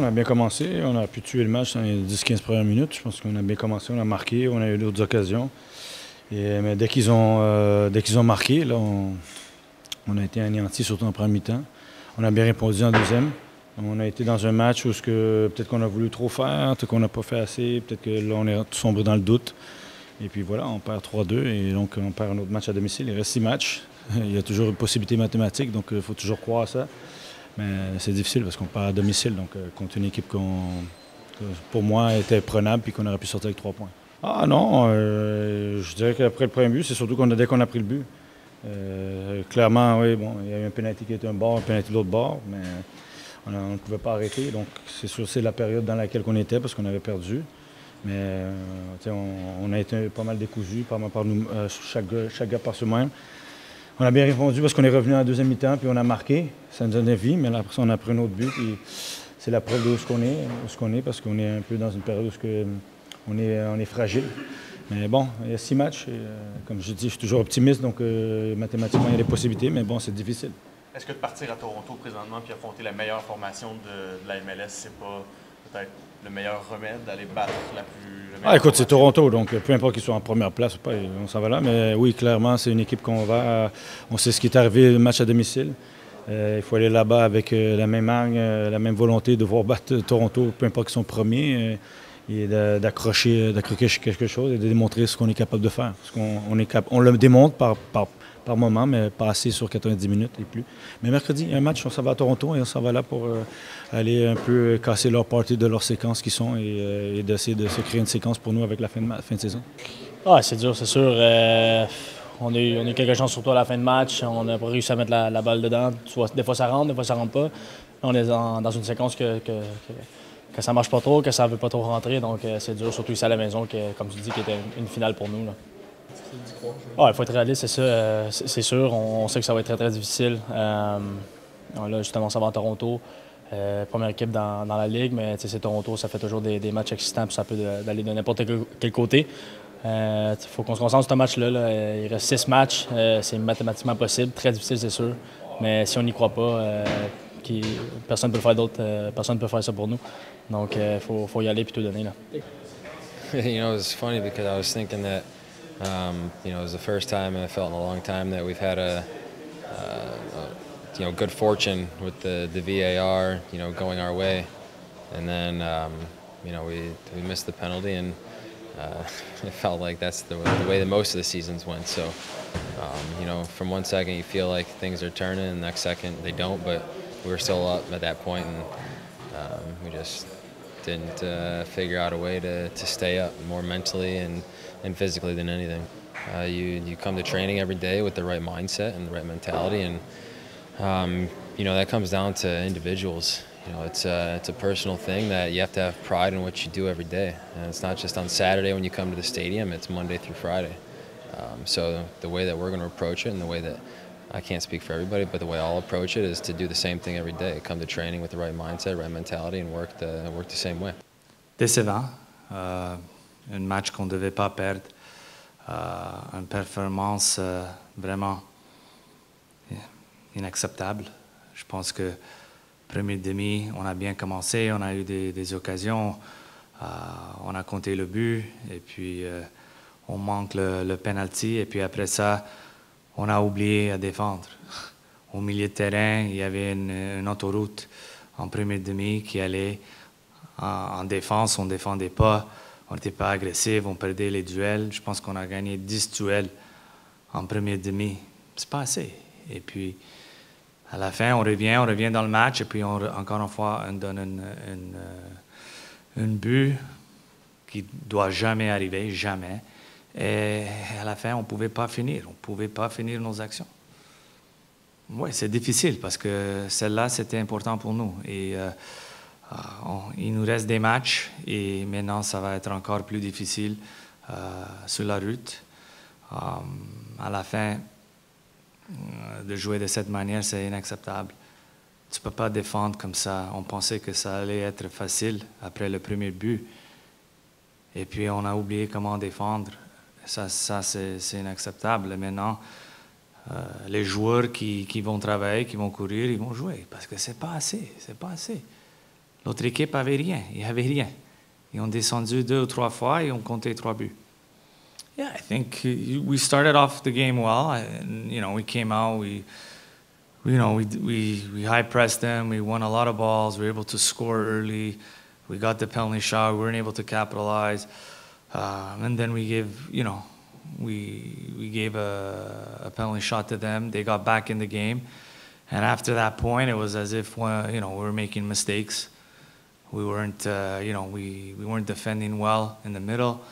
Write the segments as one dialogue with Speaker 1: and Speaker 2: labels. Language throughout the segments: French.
Speaker 1: on a bien commencé. On a pu tuer le match dans les 10-15 premières minutes. Je pense qu'on a bien commencé, on a marqué, on a eu d'autres occasions. Mais dès qu'ils ont marqué, là, on a été anéantis, surtout en première mi-temps. On a bien répondu en deuxième. On a été dans un match où peut-être qu'on a voulu trop faire, peut-être qu'on n'a pas fait assez, peut-être que là, on est sombré dans le doute. Et puis voilà, on perd 3-2 et donc on perd un autre match à domicile. Il reste 6 matchs. Il y a toujours une possibilité mathématique, donc il faut toujours croire à ça. Mais c'est difficile parce qu'on part à domicile, donc contre une équipe pour moi, était prenable et qu'on aurait pu sortir avec 3 points. Ah non, je dirais qu'après le premier but, c'est surtout dès qu'on a pris le but. Clairement, oui, bon, il y a eu un pénalty qui était un bord, un pénalty de l'autre bord, mais on ne pouvait pas arrêter. Donc c'est sûr c'est la période dans laquelle on était parce qu'on avait perdu. Mais on a été pas mal décousus, par nous, chaque gars par soi-même. On a bien répondu parce qu'on est revenu en deuxième mi-temps, puis on a marqué. Ça nous donnait vie, mais là, après ça, on a pris un autre but. C'est la preuve de ce qu'on est, parce qu'on est un peu dans une période où on est fragile. Mais bon, il y a 6 matchs. Et, comme je dis, je suis toujours optimiste, donc mathématiquement, il y a des possibilités, mais bon, c'est difficile.
Speaker 2: Est-ce que de partir à Toronto présentement puis affronter la meilleure formation de la MLS, c'est pas peut-être le meilleur remède d'aller battre la plus...
Speaker 1: Écoute, c'est Toronto, donc peu importe qu'ils soient en première place ou pas, on s'en va là. Mais oui, clairement, c'est une équipe qu'on va... On sait ce qui est arrivé, le match à domicile. Il faut aller là-bas avec la même hargne, la même volonté de voir battre Toronto, peu importe qu'ils sont premiers, et d'accrocher quelque chose et de démontrer ce qu'on est capable de faire. Parce on le démontre par moment, mais pas assez sur 90 minutes et plus. Mais mercredi, il y a un match, on s'en va à Toronto et on s'en va là pour aller un peu casser leur partie de leur séquence qui sont et d'essayer de se créer une séquence pour nous avec la fin de saison.
Speaker 3: Ah, c'est dur, c'est sûr. On a eu quelques chances surtout à la fin de match. On n'a pas réussi à mettre la balle dedans. Des fois ça rentre, des fois ça rentre pas. On est dans une séquence que ça marche pas trop, que ça veut pas trop rentrer. Donc c'est dur, surtout ici à la maison, comme tu dis, qui était une finale pour nous. Là. Il faut être réaliste, c'est ça. C'est sûr. On sait que ça va être très, très difficile. Là, justement, ça va à Toronto. Première équipe dans la Ligue, mais c'est Toronto, ça fait toujours des matchs excitants, puis ça peut aller de n'importe quel côté. Il faut qu'on se concentre sur ce match-là. Là. Il reste 6 matchs. C'est mathématiquement possible. Très difficile, c'est sûr. Mais si on n'y croit pas, personne ne peut faire personne ne peut faire ça pour nous. Donc, il faut y aller et tout donner. Là.
Speaker 4: You know, it's funny because I was thinking that, it was the first time I felt in a long time that we've had good fortune with the VAR, going our way. And then, we missed the penalty and it felt like that's the way that most of the seasons went. So, from one second you feel like things are turning, and the next second they don't. But we were still up at that point, and we just didn't figure out a way to stay up more mentally and physically than anything. You come to training every day with the right mindset and the right mentality, and that comes down to individuals. It's a personal thing that you have to have pride in what you do every day. And it's not just on Saturday when you come to the stadium, it's Monday through Friday. So the way that we're going to approach it, and the way that, I can't speak for everybody, but the way I'll approach it is to do the same thing every day. Come to training with the right mindset, right mentality, and work the same way.
Speaker 5: Décevant. Un match qu'on ne devait pas perdre. Une performance vraiment inacceptable. Je pense que premier demi, on a bien commencé, on a eu des occasions, on a compté le but, et puis on manque le penalty, et puis après ça, on a oublié à défendre. Au milieu de terrain, il y avait une autoroute en premier demi qui allait en défense, on ne défendait pas, on n'était pas agressif, on perdait les duels. Je pense qu'on a gagné 10 duels en premier demi. C'est pas assez. Et puis, à la fin, on revient dans le match, et puis encore une fois, on donne un but qui ne doit jamais arriver, jamais. Et à la fin, on ne pouvait pas finir. On ne pouvait pas finir nos actions. Oui, c'est difficile parce que celle-là, c'était important pour nous. Et il nous reste des matchs, et maintenant, ça va être encore plus difficile sur la route. À la fin, de jouer de cette manière, c'est inacceptable. Tu ne peux pas défendre comme ça. On pensait que ça allait être facile après le premier but. Et puis, on a oublié comment défendre. Ça c'est inacceptable. Et maintenant, les joueurs qui vont travailler, qui vont courir, ils vont jouer. Parce que c'est pas assez. C'est pas assez. L'autre équipe avait rien. Il n'y avait rien. Ils ont descendu 2 ou 3 fois et ont compté 3 buts. Yeah, I think we started off the game well. We came out. We high pressed them. We won a lot of balls. We were able to score early. We got the penalty shot. We weren't able to capitalize. And then we gave, we gave a penalty shot to them. They got back in the game. And after that point, it was as if, we were making mistakes. We weren't, we weren't defending well in the middle.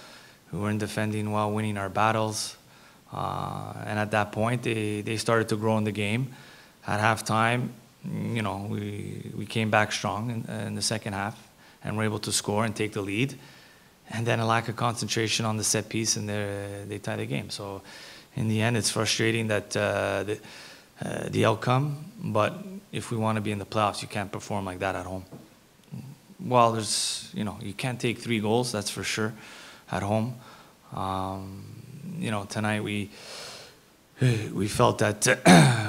Speaker 5: We weren't defending well, winning our battles. And at that point, they started to grow in the game. At halftime, we came back strong in the second half and were able to score and take the lead. And then a lack of concentration on the set piece, and they tie the game. So in the end, it's frustrating that the outcome, but if we want to be in the playoffs, you can't perform like that at home. Well, you can't take 3 goals, that's for sure, at home. Tonight we felt that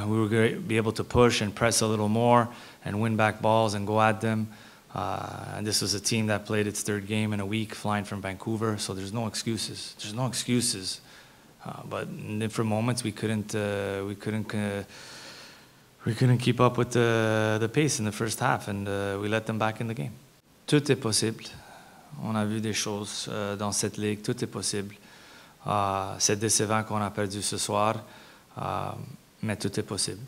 Speaker 5: we were going to be able to push and press a little more and win back balls and go at them. And this was a team that played its 3rd game in a week, flying from Vancouver, so there's no excuses. There's no excuses. But in different moments, we couldn't keep up with the pace in the first half, and we let them back in the game. Tout est possible. On a vu des choses dans cette ligue. Tout est possible. C'est décevant qu'on a perdu ce soir, mais tout est possible.